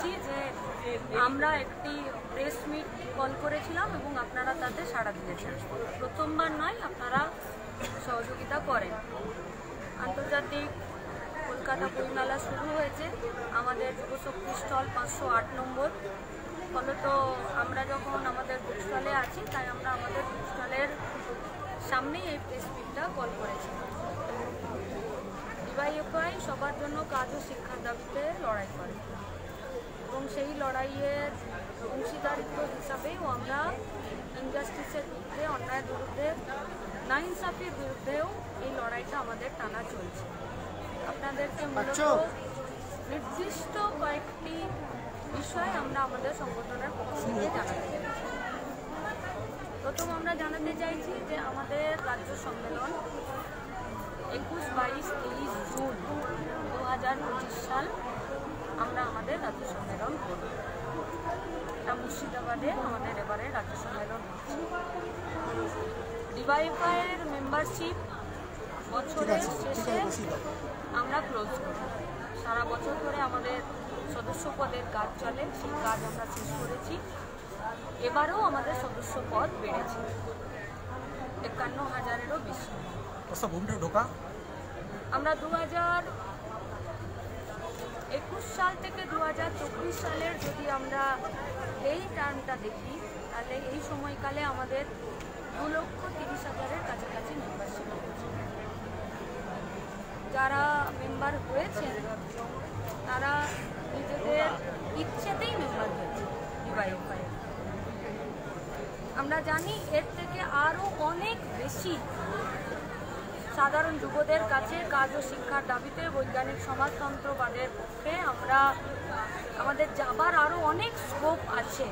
পেরেছি যে আমরা একটি প্রেস মিট কল করেছিলাম এবং আপনারা তাতে সাড়া দিয়েছেন। প্রথমবার নয়, আপনারা সহযোগিতা করেন। আন্তর্জাতিক কলকাতা বইমেলা শুরু হয়েছে, আমাদের যুবশক্তি স্টল 508 নম্বর। ফলত আমরা যখন আমাদের বুক স্টলে আছি, তাই আমরা আমাদের বুক স্টলের সামনেই এই প্রেস মিটটা কল করেছি। ডিওয়াইএফআই সবার জন্য কাজ ও শিক্ষার দাবিতে লড়াই করে এবং সেই লড়াইয়ের অংশীদারিত্ব হিসাবেও আমরা ইনজাস্টিসের বিরুদ্ধে, অন্যায়ের বিরুদ্ধে, নাইনসাফির বিরুদ্ধেও এই লড়াইটা আমাদের টানা চলছে। আপনাদেরকে মূলত নির্দিষ্ট কয়েকটি বিষয় আমরা আমাদের সংগঠনের পক্ষ থেকে জানাতে চাইছি। প্রথম আমরা জানাতে চাইছি যে আমাদের রাজ্য সম্মেলন 21, 22, 23 জুন 2025 সাল আমরা আমাদের রাজ্য সম্মেলন করব। এটা মুর্শিদাবাদে আমাদের এবারে রাজ্য সম্মেলন হচ্ছে। ডিওয়াইএফআইয়ের মেম্বারশিপ বছরের শেষে আমরা ক্লোজ করি। সারা বছর ধরে আমাদের সদস্য পদের কাজ চলে, সেই কাজ আমরা শেষ করেছি। এবারেও আমাদের সদস্য পদ বেড়েছে 51,000-এরও বেশি। আমরা 2021 সাল থেকে 2024 সালের যদি আমরা এই টার্মটা দেখি, তাহলে এই সময়কালে আমাদের 2,30,000-এর কাছাকাছি মেম্বারশিপ হয়েছে। যারা মেম্বার হয়েছেন তারা নিজেদের ইচ্ছেতেই মেম্বার হয়েছে ডিওয়াইএফআই। আমরা জানি এর থেকে আরও অনেক বেশি সাধারণ যুবদের কাছে কাজ ও শিক্ষার দাবিতে, বৈজ্ঞানিক সমাজতন্ত্রবাদের পক্ষে আমাদের যাবার আরও অনেক স্কোপ আছে।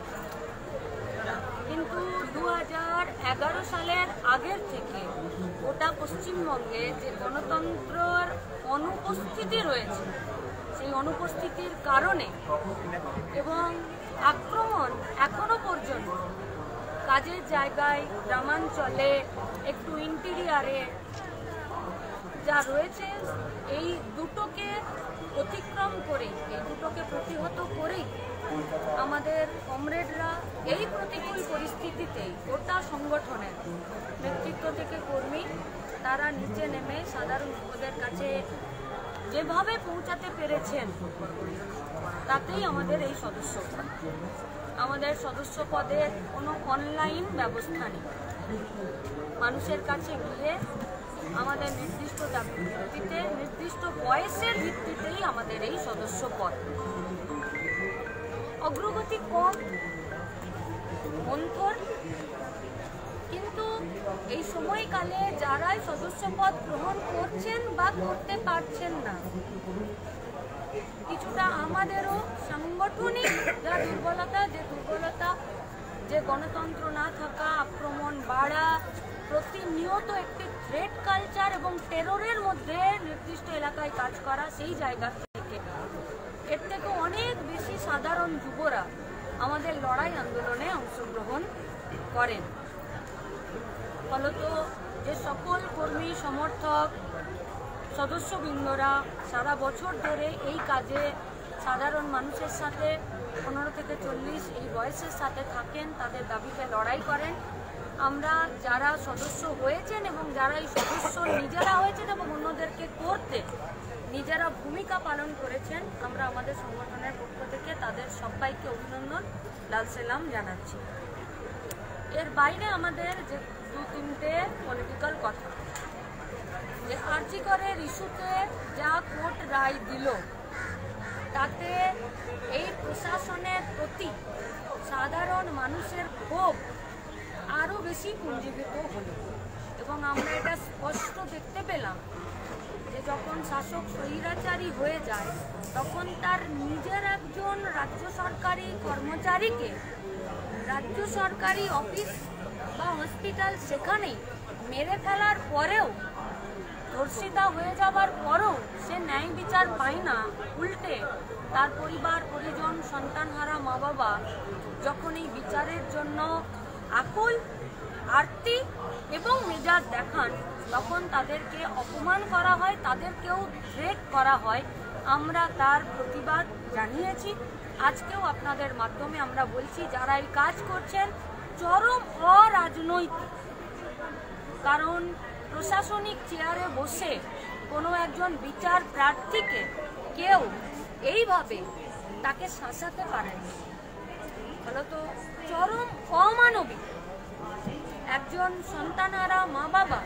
কিন্তু 2011 সালের আগের থেকে গোটা পশ্চিমবঙ্গে যে গণতন্ত্রের অনুপস্থিতি রয়েছে, সেই অনুপস্থিতির কারণে এবং আক্রমণ এখনো পর্যন্ত কাজের জায়গায়, গ্রামাঞ্চলে, একটু ইন্টেরিয়ারে যা রয়েছে, এই দুটোকে অতিক্রম করে, এই দুটোকে প্রতিহত করেই আমাদের কমরেডরা এই প্রতিকূল পরিস্থিতিতেই গোটা সংগঠনের নেতৃত্ব থেকে কর্মী তারা নিচে নেমে সাধারণ যুবদের কাছে যেভাবে পৌঁছাতে পেরেছেন, তাতেই আমাদের এই সদস্য পদ। আমাদের সদস্য পদের কোনো অনলাইন ব্যবস্থা নেই। মানুষের কাছে গিয়ে আমাদের নির্দিষ্ট দাবির ভিত্তিতে, নির্দিষ্ট বয়সের ভিত্তিতেই আমাদের এই সদস্য পদ। অগ্রগতি কম, মন্থর, কিন্তু এই সময়কালে যারাই সদস্য পদ গ্রহণ করছেন বা করতে পারছেন না, কিছুটা আমাদেরও সাংগঠনিক দুর্বলতা, যে গণতন্ত্র না থাকা, আক্রমণ বাড়া, প্রতিনিয়ত একটি থ্রেট কালচার এবং টেররের মধ্যে নির্দিষ্ট এলাকায় কাজ করা, সেই জায়গা থেকে এর থেকে অনেক বেশি সাধারণ যুবরা আমাদের লড়াই আন্দোলনে অংশগ্রহণ করেন। ফলত যে সকল কর্মী, সমর্থক, সদস্যবৃন্দরা সারা বছর ধরে এই কাজে সাধারণ মানুষের সাথে 15 থেকে 40 এই বয়সের সাথে থাকেন, তাদের দাবিতে লড়াই করেন, আমরা যারা সদস্য হয়েছেন এবং যারা এই সদস্য নিজেরা হয়েছেন এবং অন্যদেরকে করতে নিজেরা ভূমিকা পালন করেছেন, আমরা আমাদের সংগঠনের পক্ষ থেকে তাদের সবাইকে অভিনন্দন, লাল সেলাম জানাচ্ছি। এর বাইরে আমাদের যে 2-3টে পলিটিক্যাল কথা, যে আরজি করের ইস্যুতে যা কোর্ট রায় দিল, তাতে এই প্রশাসনের প্রতি সাধারণ মানুষের ক্ষোভ আরও বেশি পুঞ্জীভূত হলো এবং আমরা এটা স্পষ্ট দেখতে পেলাম যে যখন শাসক স্বৈরাচারী হয়ে যায়, তখন তার নিজের একজন রাজ্য সরকারি কর্মচারীকে রাজ্য সরকারি অফিস বা হসপিটাল সেখানেই মেরে ফেলার পরেও, ধর্ষিতা হয়ে যাবার পরও সে ন্যায় বিচার পায় না। উল্টে তার পরিবার, পরিজন, সন্তানহারা মা বাবা যখন এই বিচারের জন্য আকুল, আরতি এবং মেজাজ দেখান, তখন তাদেরকে অপমান করা হয়, তাদেরকেও থ্রেট করা হয়। আমরা তার প্রতিবাদ জানিয়েছি। আজকেও আপনাদের মাধ্যমে আমরা বলছি, যারা এই কাজ করছেন চরম অরাজনৈতিক। কারণ প্রশাসনিক চেয়ারে বসে কোনো একজন বিচার প্রার্থীকে কেউ এইভাবে তাকে শাসাতে পারেন, ফলত চরম অমানবিক। একজন সন্তানারা মা বাবা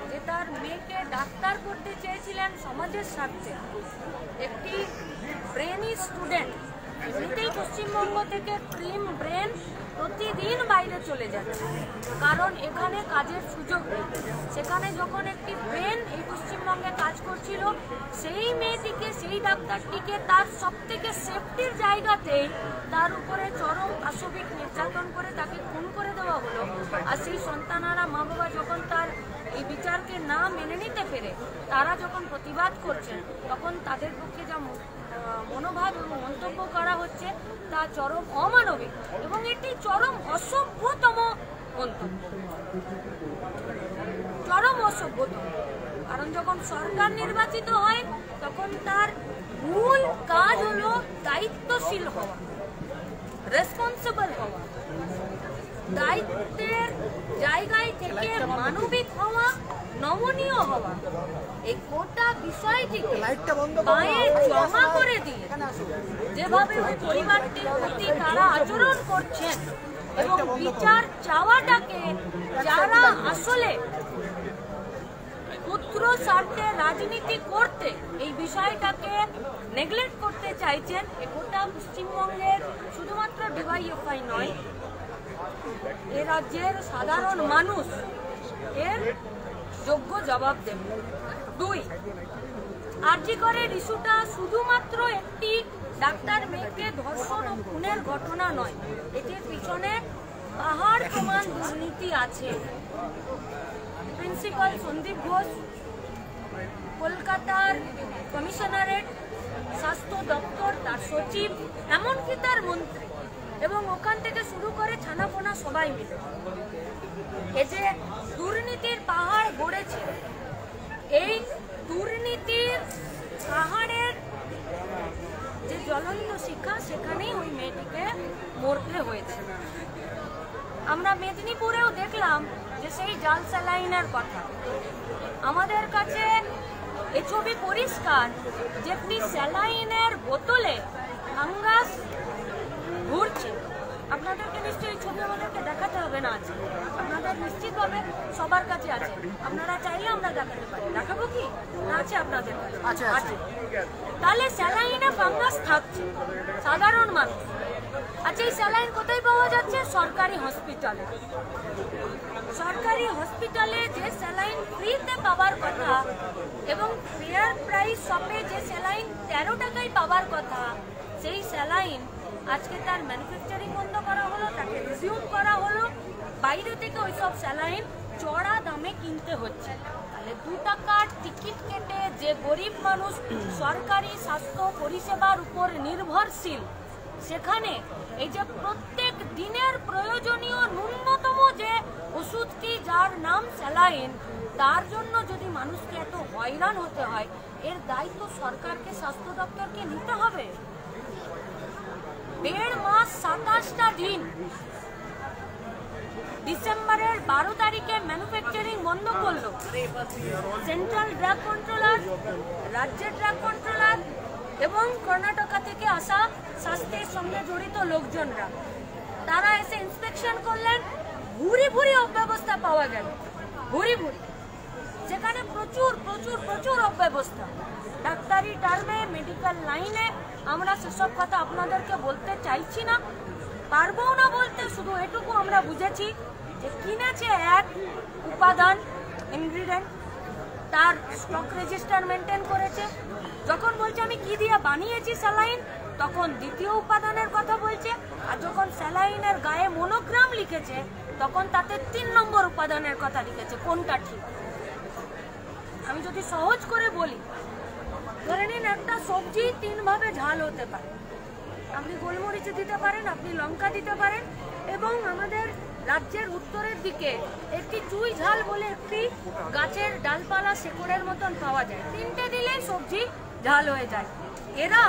যে তার মেয়েকে ডাক্তার করতে চেয়েছিলেন সমাজের স্বার্থে, একটি ব্রেনি স্টুডেন্ট, এমনিতেই পশ্চিমবঙ্গ থেকে ক্রিম ব্রেন প্রতিদিন বাইরে চলে যাচ্ছে, কারণ এখানে কাজের সুযোগ নেই। সেখানে যখন একটি ব্রেন এই পশ্চিমবঙ্গে কাজ করছিল, সেই মেয়েটিকে, সেই ডাক্তারটিকে তার সব থেকে সেফটির জায়গাতেই তার উপরে চরম পাশবিক নির্যাতন করে তাকে খুন করে দেওয়া হলো। আর সেই সন্তানারা মা বাবা যখন তার এই বিচারকে না মেনে নিতে পেরে তারা যখন প্রতিবাদ করছেন, তখন তাদের পক্ষে যা মনোভাব এবং মন্তব্য করা হচ্ছে তা চরম অমানবিক এবং এটি চরম অসভ্যতম মন্তব্য, চরম অসভ্যতম। কারণ যখন সরকার নির্বাচিত হয় তখন তার মূল কাজ হলো দায়িত্বশীল হওয়া, রেসপন্সিবল হওয়া, দায়িত্বের জায়গায় থেকে মানবিক হওয়া, নমনীয় হওয়া। এই গোটা বিষয়টিকে পায়ে জমা করে দিয়ে যেভাবে ওই পরিবারটির প্রতি তারা আচরণ করছেন এবং বিচার চাওয়াটাকে যারা আসলে পুত্র স্বার্থে রাজনীতি করতে এই বিষয়টাকে নেগলেক্ট করতে চাইছেন, এ গোটা পশ্চিমবঙ্গের শুধুমাত্র ডিওয়াইএফআই নয়, এ রাজ্যের সাধারণ মানুষ এর যোগ্য জবাব দেবে। 2, আরজি করের ইস্যুটা শুধুমাত্র একটি ডাক্তার মেয়েকে ধর্ষণ ও খুনের ঘটনা নয়, এটির পিছনে পাহাড় প্রমাণ দুর্নীতি আছে। প্রিন্সিপাল সন্দীপ ঘোষ, কলকাতার কমিশনারেট, স্বাস্থ্য দপ্তর, তার সচিব, এমনকি তার মন্ত্রী এবং ওখান থেকে শুরু করে ছানাপোনা সবাই মিলে এই যে দুর্নীতির পাহাড় গড়েছে, এই দুর্নীতির পাহাড়ের যে জ্বলন্ত শিখা, সেখানেই ওই মেয়েটিকে মরতে হয়েছে। আমরা মেদিনীপুরেও দেখলাম যে সেই জাল স্যালাইনের কথা। আমাদের কাছে এই ছবি পরিষ্কার যে একটি স্যালাইনের বোতলে ফাঙ্গাস ঘুরছে। আপনাদেরকে নিশ্চয়ই ছবি আমাদেরকে দেখাতে হবে না, আছে আপনাদের নিশ্চিতভাবে সবার কাছে আছে, আপনারা চাইলে আমরা দেখাতে পারি। দেখাবো কি না? আছে আপনাদের কাছে, আছে। তাহলে স্যালাইনে ফাঙ্গাস থাকছে, সাধারণ মানুষ। আচ্ছা, এই স্যালাইন কোথায় পাওয়া যাচ্ছে? সরকারি হসপিটালে। সরকারি হসপিটালে যে স্যালাইন ফ্রিতে পাওয়ার কথা এবং ফেয়ার প্রাইস শপে যে স্যালাইন 13 টাকায় পাওয়ার কথা, সেই স্যালাইন আজকে তার ম্যানুফ্যাকচারিং বন্ধ করা হলো, তাকে রিজিউম করা হলো। বাইরে থেকে ওইসব স্যালাইন চড়া দামে কিনতে হচ্ছে। তাহলে 2 টাকার টিকিট কেটে যে গরিব মানুষ সরকারি স্বাস্থ্য পরিষেবার উপর নির্ভরশীল, সেখানে এই যে প্রত্যেক দিনের প্রয়োজনীয় ন্যূনতম যে ওষুধটি যার নাম স্যালাইন, তার জন্য যদি মানুষকে এত হয়রান হতে হয়, এর দায়িত্ব সরকারকে, স্বাস্থ্য দপ্তরকে নিতে হবে। 1.5 মাস 27টা দিন, ডিসেম্বরের 12 তারিখে ম্যানুফ্যাকচারিং বন্ধ করলো সেন্ট্রাল ড্রাগ কন্ট্রোলার, রাজ্যের ড্রাগ কন্ট্রোলার এবং কর্ণাটকা থেকে আসা স্বাস্থ্যের সঙ্গে জড়িত লোকজনরা। তারা এসে ইন্সপেকশন করলেন, ভুরি ভুরি অব্যবস্থা পাওয়া গেল, ভুরি ভুরি, যেখানে প্রচুর প্রচুর প্রচুর অব্যবস্থা। ডাক্তারি টার্মে, মেডিকেল লাইনে আমরা সেসব কথা আপনাদেরকে বলতে চাইছি না, পারবো না বলতে। শুধু এটুকু আমরা বুঝেছি যে কিনেছে এক উপাদান, ইনগ্রিডিয়েন্ট, তার স্টক রেজিস্টার মেনটেন করেছে। যখন বলছে আমি কি দিয়ে বানিয়েছি স্যালাইন, তখন দ্বিতীয় উপাদানের কথা বলছে। আর যখন স্যালাইনের গায়ে মনোগ্রাম লিখেছে, তখন তাতে 3 নম্বর উপাদানের কথা লিখেছে। কোনটা ঠিক? আমি যদি সহজ করে বলি, ধরে নিন একটা সবজি 3 ভাবে ঝাল হতে পারে। আপনি গোলমরিচ দিতে পারেন, আপনি লঙ্কা দিতে পারেন, এবং আমাদের রাজ্যের উত্তরের দিকে একটি চুই ঝাল বলে একটি গাছের ডালপালা শেকড়ের মতন পাওয়া যায়। 3টে দিলেই সবজি ঝাল হয়ে যায়। এরা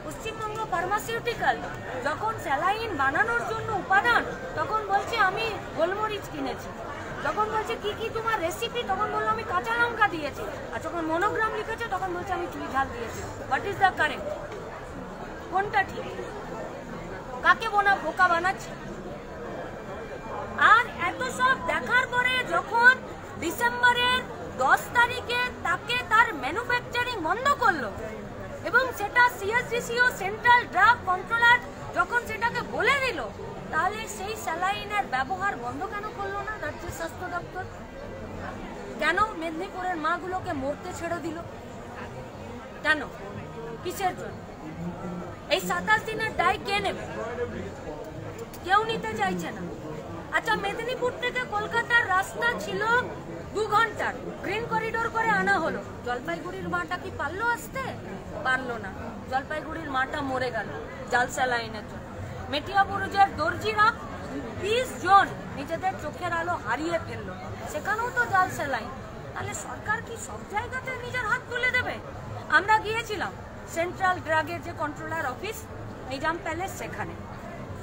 পশ্চিমবঙ্গ ফার্মাসিউটিক্যাল যখন স্যালাইন বানানোর জন্য উপাদান, তখন বলছে আমি গোলমরিচ কিনেছি। যখন বলছে কি কি তোমার রেসিপি, তখন বললো আমি কাঁচা লঙ্কা দিয়েছি। আর যখন মনোগ্রাম লিখেছে তখন বলছে আমি চুই ঝাল দিয়েছি। What is the correct? কোনটা ঠিক? কাকে বোকা বানাচ্ছে? আর এত সব দেখার পরে যখন ডিসেম্বরের 10 তারিখে তাকে তার ম্যানুফ্যাকচারিং বন্ধ করলো এবং সেটা সিএসডিসিও সেন্ট্রাল ড্রাগ কন্ট্রোলার যখন সেটাকে বলে দিল, তাহলে সেই স্যালাইনের ব্যবহার বন্ধ কেন করলো না রাজ্যের স্বাস্থ্য দপ্তর? কেন মেদিনীপুরের মাগুলোকে মরতে ছেড়ে দিল? কেন? কিসের জন্য? এই 27 দিনের দায় কে নেবে? কেউ নিতে চাইছে না। আচ্ছা, মেদিনীপুর থেকে কলকাতার রাস্তা ছিল 2 ঘন্টার, গ্রিন করিডোর করে আনা হলো। জলপাইগুড়ির মাটা কি পারলো আসতে? পারলো না। জলপাইগুড়ির মাটা মরে গেল জাল স্যালাইনের জন্য। মেটিয়াবুরুজের দর্জিরা 20 জন নিজেদের চোখের আলো হারিয়ে ফেললো, সেখানেও তো জাল স্যালাইন। তাহলে সরকার কি সব জায়গাতে নিজের হাত তুলে দেবে? আমরা গিয়েছিলাম সেন্ট্রাল ড্রাগের যে কন্ট্রোলার অফিস নিজাম প্যালেস,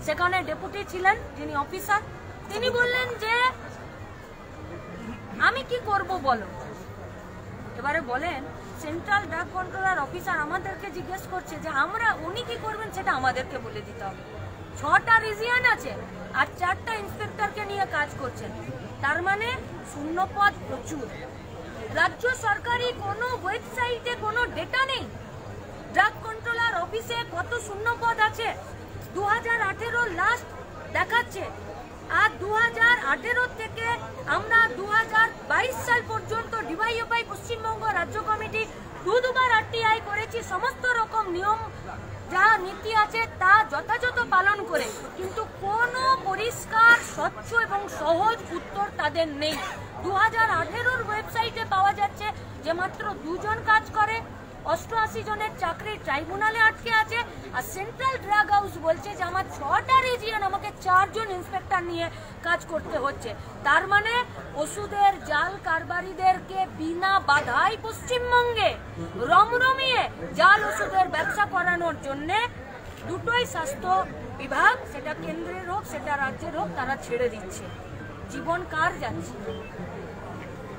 সেখানে ডেপুটি ছিলেন যিনি অফিসার, তিনি বললেন যে আমি কি করব বলো। এবারে বলেন সেন্ট্রাল ড্রাগ কন্ট্রোলার অফিসার আমাদেরকে জিজ্ঞেস করছে যে উনি কি করবেন সেটা আমাদেরকে বলে দিতে হবে। 6টা রিজিয়ন আছে আর 4টা ইন্সপেক্টরকে নিয়ে কাজ করছেন, তার মানে শূন্যপদ প্রচুর। রাজ্য সরকারি কোনো ওয়েবসাইটে কোনো ডেটা নেই ড্রাগ কন্ট্রোলার অফিসে কত শূন্যপদ আছে। 2018 লাস্ট দেখাচ্ছে, আর 2018 থেকে আমরা 2022 সাল পর্যন্ত ডিওয়াইএফআই পশ্চিমবঙ্গ রাজ্য কমিটি 2বার আরটিআই করেছি, সমস্ত রকম নিয়ম যা নীতি আছে তা যথাযথ পালন করে, কিন্তু কোনো পরিষ্কার স্বচ্ছ এবং সহজ উত্তর তাদের নেই। 2018 ওয়েবসাইটে পাওয়া যাচ্ছে যে মাত্র 2 জন কাজ করে, 88 জনের চাকরি ট্রাইব্যুনালে আটকে আছে। আর সেন্ট্রাল ড্রাগ হাউস বলছে যে আমার 6টা রিজিয়ন, আমাকে 4 জন ইন্সপেক্টর নিয়ে কাজ করতে হচ্ছে। তার মানে ওষুধের জাল কারবারিদেরকে বিনা বাধাই পশ্চিমবঙ্গে রমরমিয়ে জাল ওষুধের ব্যবসা করানোর জন্য দুটোই স্বাস্থ্য বিভাগ, সেটা কেন্দ্রের হোক সেটা রাজ্যের হোক, তারা ছেড়ে দিচ্ছে। জীবন কার যাচ্ছে?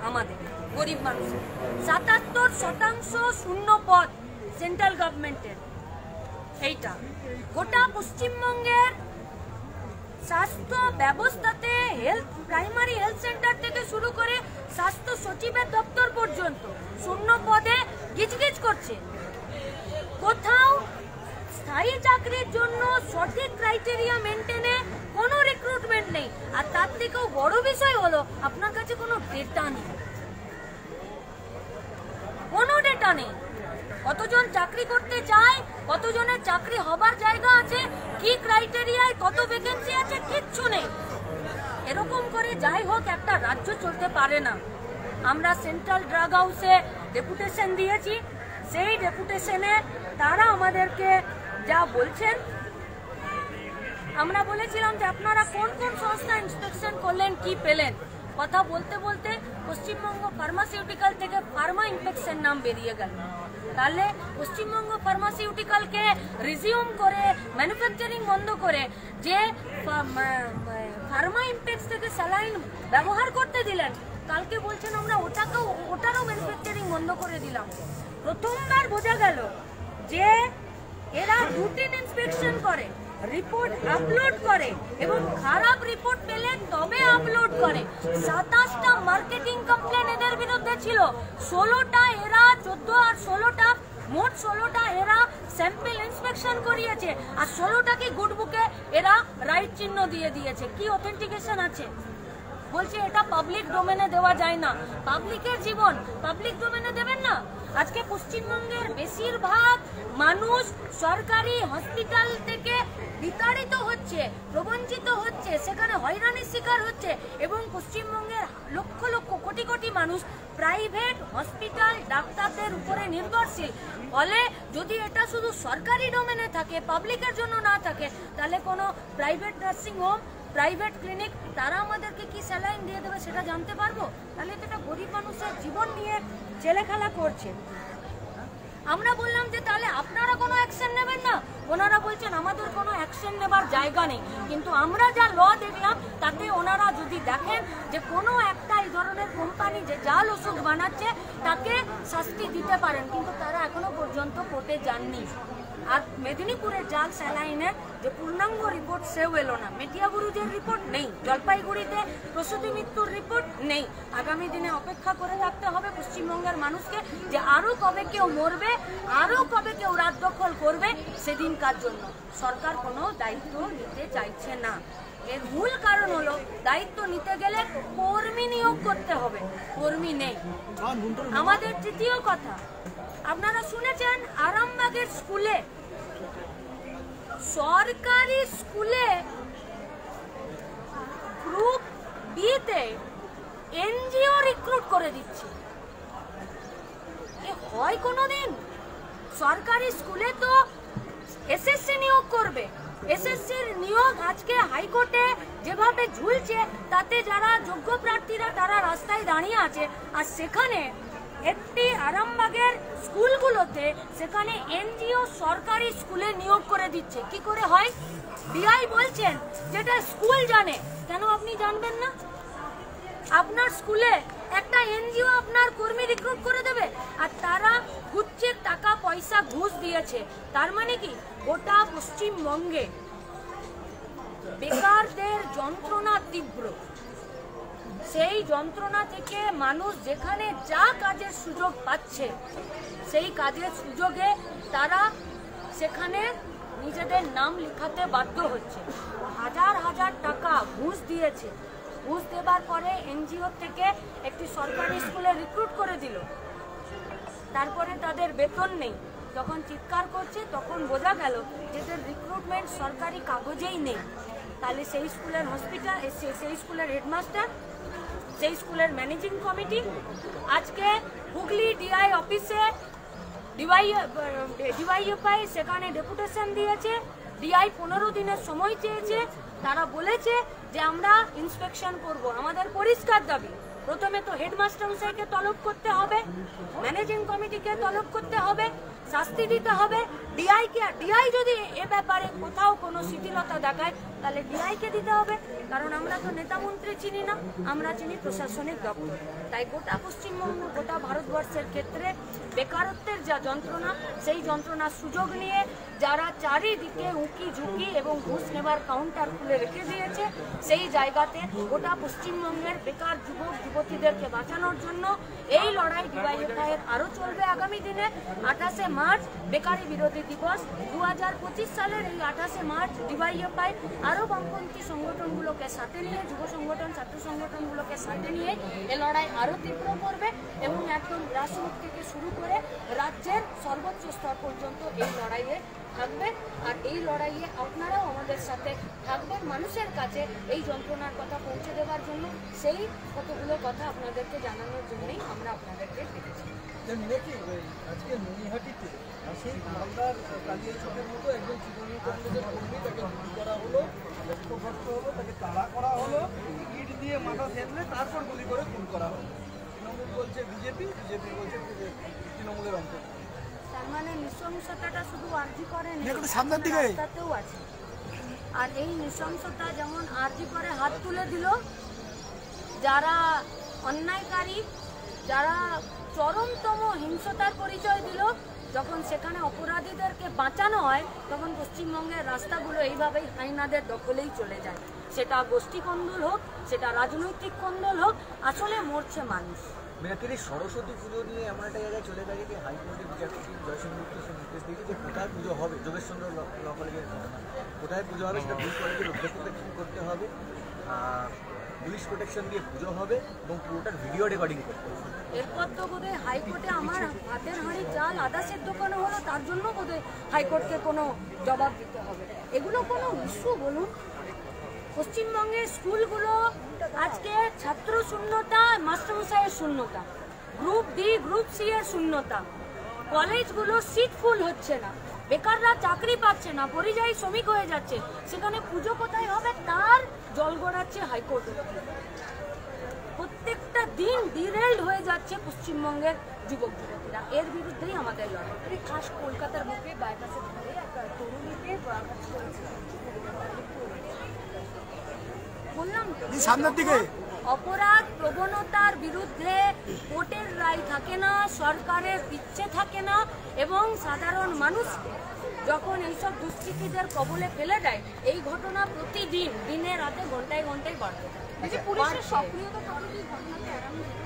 আমাদের গরিব মানুষের। 77% শূন্য পদ সেন্ট্রাল গভর্নমেন্টের। এইটা গোটা পশ্চিমবঙ্গের স্বাস্থ্য ব্যবস্থাতে প্রাইমারি হেলথ সেন্টার থেকে শুরু করে স্বাস্থ্য সচিবের দপ্তর পর্যন্ত শূন্য পদে গিজগিজ করছে। কোথাও স্থায়ী চাকরির জন্য সঠিক ক্রাইটেরিয়া মেনটেনে কোনো রিক্রুটমেন্ট নেই। আর তার থেকেও বড় বিষয় হলো আপনার কাছে কোনো ডেটা নেই, কোনো ডেটা নেই। কতজন চাকরি করতে চায়, কতজনের চাকরি হবার জায়গা আছে, কি ক্রাইটেরিয়ায় কত ভ্যাকেন্সি আছে, কিচ্ছু নেই। এরকম করে যাই হোক একটা রাজ্য চলতে পারে না। আমরা সেন্ট্রাল ড্রাগ হাউসে ডেপুটেশন দিয়েছি, সেই ডেপুটেশনে তারা আমাদেরকে যা বলছেন, আমরা বলেছিলাম যে আপনারা কোন কোন সংস্থা ইন্সপেকশন করলেন, কি পেলেন। কথা বলতে বলতে পশ্চিমবঙ্গ ফার্মাসিউটিক্যাল থেকে ফার্মা ইনফেকশন নাম বেরিয়ে গেল। তাহলে পশ্চিমবঙ্গ ফার্মাসিউটিক্যালকে রিজিউম করে ম্যানুফ্যাকচারিং বন্ধ করে যে ফার্মা ইম্পেক্স থেকে স্যালাইন ব্যবহার করতে দিলেন, কালকে বলছেন আমরা ওটারও ম্যানুফ্যাকচারিং বন্ধ করে দিলাম। প্রথমবার বোঝা গেল যে এরা রুটিন ইন্সপেকশন করে, রিপোর্ট আপলোড করে এবং খারাপ রিপোর্ট পেলে তবে আপলোড করে। 27টা মার্কেটিং কমপ্লেন এদের বিরুদ্ধে ছিল, 16টা এরা 14 আর 16টা মোট 16টা এরা স্যাম্পল ইন্সপেকশন করিয়েছে, আর 16টাকে গুড বুকে এরা রাইট চিহ্ন দিয়ে দিয়েছে। কি অথেন্টিকেশন আছে? বলছে এটা পাবলিক ডোমেনে দেওয়া যায় না। পাবলিকের জীবন পাবলিক ডোমেনে দেবেন না? আজকে পশ্চিমবঙ্গের বেশিরভাগ মানুষ সরকারি হসপিটাল থেকে বিতাড়িত হচ্ছে, প্রবঞ্চিত হচ্ছে, সেখানে হয়রানির শিকার হচ্ছে, এবং পশ্চিমবঙ্গের লক্ষ লক্ষ কোটি কোটি মানুষ প্রাইভেট হসপিটাল ডাক্তারদের উপরে নির্ভরশীল। ফলে যদি এটা শুধু সরকারি ডোমেনে থাকে, পাবলিকের জন্য না থাকে, তাহলে কোনো private nursing home, private clinic তারা আমাদেরকে কি স্যালাইন দিয়ে দেবে সেটা জানতে পারবো? তাহলে তো এটা গরিব মানুষের জীবন নিয়ে ছেলেখেলা করছে। আমরা বললাম যে তাহলে আপনারা কোনো অ্যাকশন নেবেন না, ওনারা বলছেন আমাদের কোনো অ্যাকশন নেবার জায়গা নেই। কিন্তু আমরা যা ল দেখলাম তাতে ওনারা যদি দেখেন যে কোনো একটা এই ধরনের কোম্পানি যে জাল ওষুধ বানাচ্ছে তাকে শাস্তি দিতে পারেন, কিন্তু তারা এখনো পর্যন্ত কোর্টে যাননি। আর মেদিনীপুরের জাল স্যালাইনের যে পূর্ণাঙ্গ রিপোর্ট সেও এলো না, মেটিয়াবুরুজের রিপোর্ট নেই, জলপাইগুড়িতে প্রসূতি মৃত্যুর রিপোর্ট নেই। আগামী দিনে অপেক্ষা করে থাকতে হবে পশ্চিমবঙ্গের মানুষকে যে আরও কবে কেউ মরবে, আরও কবে কেউ রাত দখল করবে সেদিনকার জন্য। সরকার কোনো দায়িত্ব নিতে চাইছে না। এর মূল কারণ হলো দায়িত্ব নিতে গেলে কর্মী নিয়োগ করতে হবে, কর্মী নেই। আমাদের তৃতীয় কথা, আপনারা শুনেছেন আরামবাগের স্কুলে, সরকারি স্কুলে গ্রুপ বিতে এনজিও রিক্রুট করে দিচ্ছে। এ হয় কোনোদিন? সরকারি স্কুলে তো এসএসসি নিয়োগ করবে, এসএসসির নিয়োগ আজকে হাইকোর্টে যেভাবে ঝুলছে তাতে যারা যোগ্য প্রার্থীরা তারা রাস্তায় দাঁড়িয়ে আছে। আর সেখানে একটি আরামবাগের স্কুলগুলোতে সেখানে এনজিও সরকারি স্কুলে নিয়োগ করে দিচ্ছে। কি করে হয়? ডিআই বলছেন যেটা স্কুল জানে, কেন আপনি জানবেন না? আপনার স্কুলে একটা এনজিও আপনার কর্মী রিক্রুট করে দেবে, আর তারা হচ্ছে টাকা পয়সা ঘুষ দিয়েছে। তার মানে কি গোটা পশ্চিমবঙ্গে বেকারদের যন্ত্রণা তীব্র। সেই যন্ত্রণা থেকে মানুষ যেখানে যা কাজের সুযোগ পাচ্ছে সেই কাজের সুযোগে তারা সেখানে নিজেদের নাম লেখাতে বাধ্য হচ্ছে। হাজার হাজার টাকা ঘুষ দিয়েছে, ঘুষ দেবার পরে এনজিও থেকে একটি সরকারি স্কুলে রিক্রুট করে দিল, তারপরে তাদের বেতন নেই। যখন চিৎকার করছে তখন বোঝা গেল যে রিক্রুটমেন্ট সরকারি কাগজেই নেই। তাহলে সেই স্কুলের হসপিটাল, সেই স্কুলের হেডমাস্টার, সেই স্কুলের ম্যানেজিং কমিটি আজকে হুগলি ডিআই অফিসে ডিওয়াইএফআই সেখানে ডেপুটেশন দিয়েছে। ডিআই 15 দিনের সময় চেয়েছে। তারা বলেছে যে আমরা ইন্সপেকশন করব। আমাদের পরিষ্কার দাবি, প্রথমে তো হেডমাস্টার মশাইকে তলব করতে হবে, ম্যানেজিং কমিটিকে তলব করতে হবে, শাস্তি দিতে হবে ডিআইকে। ডিআই যদি এ ব্যাপারে কোথাও কোনো শিথিলতা দেখায় তাহলে ডিআইকে দিতে হবে, কারণ আমরা তো নেতা মন্ত্রী চিনি না, আমরা চিনি প্রশাসনিক দপ্তর। তাই গোটা পশ্চিমবঙ্গ, গোটা ভারতবর্ষের ক্ষেত্রে বেকারত্বের যা যন্ত্রণা, সেই যন্ত্রণার সুযোগ নিয়ে যারা চারিদিকে উঁকি ঝুঁকি এবং ঘুষ নেবার কাউন্টার খুলে রেখে দিয়েছে, সেই জায়গাতে গোটা পশ্চিমবঙ্গের বেকার যুবক যুবতীদেরকে বাঁচানোর জন্য এই লড়াই ডিওয়াইএফআই এর আরও চলবে। আগামী দিনে 28শে মার্চ বেকারি বিরোধী দিবস। 2025 সালের এই 28শে মার্চ ডিওয়াইএফআই আরও বামপন্থী সংগঠনগুলোকে সাথে নিয়ে, যুব সংগঠন, ছাত্র সংগঠনগুলোকে সাথে নিয়ে এ লড়াই আরও তীব্র করবে এবং একদম গ্রাসরুট থেকে শুরু করে রাজ্যের সর্বোচ্চ স্তর পর্যন্ত এই লড়াইয়ে থাকবে। আর এই লড়াইয়ে আপনারাও আমাদের সাথে থাকবেন মানুষের কাছে এই যন্ত্রণার কথা পৌঁছে দেওয়ার জন্য। সেই কতগুলো কথা আপনাদেরকে জানানোর জন্যই আমরা আপনাদেরকে ডেকেছি। আজকে নৈহাটিতে সেই মালদার কালিয়াচকের মতো একজন তৃণমূল কংগ্রেসের কর্মী তাকে গুলি করা হলো, লক্ষ্যভ্রষ্ট হলো, তাকে তাড়া করা হলো, ইট দিয়ে মাথা থেতলে তারপর গুলি করে খুন করা হলো। তৃণমূল বলছে বিজেপি, বিজেপি বলছে তৃণমূলের অন্তর। তার মানে নৃশংসতাটা শুধু আরজি করে রাস্তাতেও আছে। আর এই নৃশংসতা যেমন আরজি করে হাত তুলে দিল, যারা অন্যায়কারী, যারা চরমতম হিংসতার পরিচয় দিল, যখন সেখানে অপরাধীদেরকে বাঁচানো হয় তখন পশ্চিমবঙ্গের রাস্তাগুলো এইভাবেই হাইনাদের দখলেই চলে যায়। সেটা গোষ্ঠী কন্দল হোক, সেটা রাজনৈতিক কন্দল হোক, আসলে মরছে মানুষ। মেয়াতির সরস্বতী পুজো নিয়ে এমন একটা জায়গায় চলে গেছে যে হাইকোর্টের বিচারপতি জয়সিংহ সে নির্দেশ দিয়েছে যে কোথায় পুজো হবে, যোগেশচন্দ্র ল কলেজের ঘটনা, কোথায় পুজো হবে সেটা পুলিশ কলেজের উদ্যোগ প্রোটেকশন করতে হবে, পুলিশ প্রোটেকশন দিয়ে পুজো হবে এবং পুরোটার ভিডিও রেকর্ডিং করতে হবে। এরপর তো বোধহয় হাইকোর্টে আমার ভাতের হাঁড়ি চাল আদা সেদ্ধ করা হলো, তার জন্য বোধহয় হাইকোর্টকে কোনো জবাব দিতে হবে। এগুলো কোনো ইস্যু বলুন? পশ্চিমবঙ্গের স্কুলগুলো আজকে ছাত্র শূন্যতা, মাস্টারমশাইয়ের শূন্যতা, গ্রুপ ডি গ্রুপ সি এর শূন্যতা, কলেজগুলো সিট ফুল হচ্ছে না, বেকাররা চাকরি পাচ্ছে না, পরিযায়ী শ্রমিক হয়ে যাচ্ছে, সেখানে পুজো কোথায় হবে তার জল গড়াচ্ছে হাইকোর্ট। প্রত্যেকটা দিন ডিরেল্ড হয়ে যাচ্ছে পশ্চিমবঙ্গের যুবক যুবতীরা। এর বিরুদ্ধেই আমাদের লড়াই। খাস কলকাতার বুকে বাইপাসের ধারে একটা তরুণীকে আঘাত করেছে, বললাম তো, সামনের দিকে অপরাধ প্রবণতার বিরুদ্ধে কোর্টের রায় থাকে না, সরকারের ইচ্ছে থাকে না, এবং সাধারণ মানুষকে যখন এইসব দুষ্কৃতীদের কবলে ফেলে দেয়, এই ঘটনা প্রতিদিন দিনে রাতে ঘন্টায় ঘন্টায় বাড়তে থাকে। পুলিশের সক্রিয়তা কতটি ঘটনাকে এড়ানো যায়?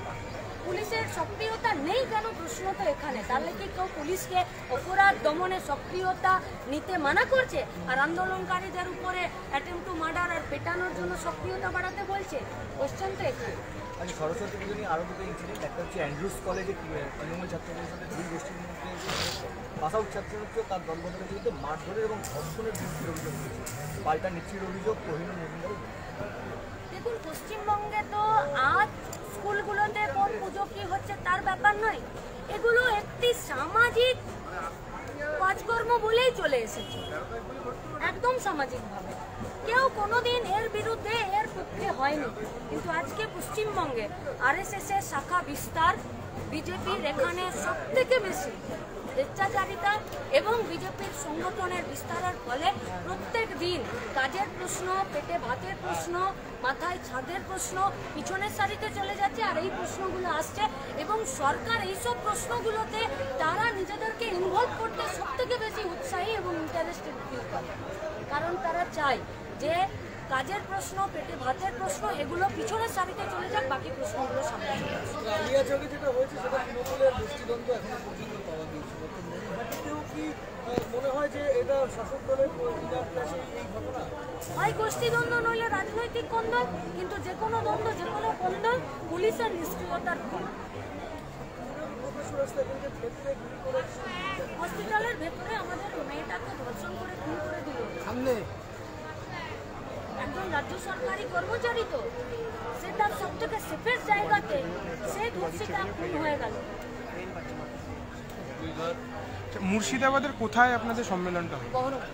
পুলিশের সক্রিয়তা নেই কেন প্রশ্ন তো এখানে। তাহলে কি কেউ পুলিশকে অপরাধ দমনে সক্রিয়তা নিতে মানা করছে, আর আন্দোলনকারীদের উপরে অ্যাটেম্প টু মার্ডার আর পেটানোর জন্য সক্রিয়তা বাড়াতে বলছে? কোশ্চেন তো এখানে। আচ্ছা, সরস্বতী পুজো নিয়ে আরও দুটো ইনসিডেন্ট। একটা হচ্ছে অ্যান্ড্রুস কলেজে তৃণমূল ছাত্র পরিষদের দুই গোষ্ঠীর মধ্যে পাস আউট ছাত্রীকে তার দলবদলের বিরুদ্ধে মারধরের এবং ধর্ষণের বিরুদ্ধে অভিযোগ করেছে। পাল্টা নিশ্চিত অভিযোগ কোহিনুর মজুমদার। দেখুন, পশ্চিমবঙ্গে তো আজ স্কুলগুলোতে কোন পুজো কি হচ্ছে তার ব্যাপার নয়, এগুলো একটি সামাজিক কাজকর্ম বলেই চলে এসেছে, একদম সামাজিকভাবে। কেউ কোনোদিন এর বিরুদ্ধে এর পক্ষে হয়নি, কিন্তু আজকে পশ্চিমবঙ্গে আরএসএস এর শাখা বিস্তার, বিজেপির এখানে সব থেকে বেশি স্বেচ্ছাচারিতা এবং বিজেপির সংগঠনের বিস্তারের ফলে প্রত্যেক দিন কাজের প্রশ্ন, পেটে ভাতের প্রশ্ন, মাথায় ছাদের প্রশ্ন পিছনের সারিতে চলে যাচ্ছে, আর এই প্রশ্নগুলো আসছে, এবং সরকার এইসব প্রশ্নগুলোতে তারা নিজেদেরকে ইনভলভ করতে সব থেকে বেশি উৎসাহী এবং ইন্টারেস্টেড ফিল করে, কারণ তারা চায় যে কাজের প্রশ্ন, পেটে ভাতের প্রশ্ন এগুলো পিছনের সারিতে চলে যাক, বাকি প্রশ্নগুলো সামনে চলে আসে। কালিয়াচকে যেটা হয়েছে সেটা তৃণমূলের গোষ্ঠীদ্বন্দ্ব এখনো পর্যন্ত পাওয়া গিয়েছিল। তো নৈহাটিতেও কি মনে হয় যে এটা শাসক দলের এই ঘটনা? হয় গোষ্ঠীদ্বন্দ্ব নইলে রাজনৈতিক কন্দল, কিন্তু যে কোনো দ্বন্দ্ব, যে কোনো কন্দল পুলিশের নিষ্ক্রিয়তার ফল। হসপিটালের ভেতরে আমাদের মেয়েটাকে ধর্ষণ করে খুন করে দিল সামনে একজন রাজ্য সরকারি কর্মচারী, তো সে তার সব থেকে সেফেস্ট জায়গাতে সে ধর্ষিতা খুন হয়ে গেল। মুর্শিদাবাদের কোথায় আপনাদের সম্মেলনটা? বহরমপুর।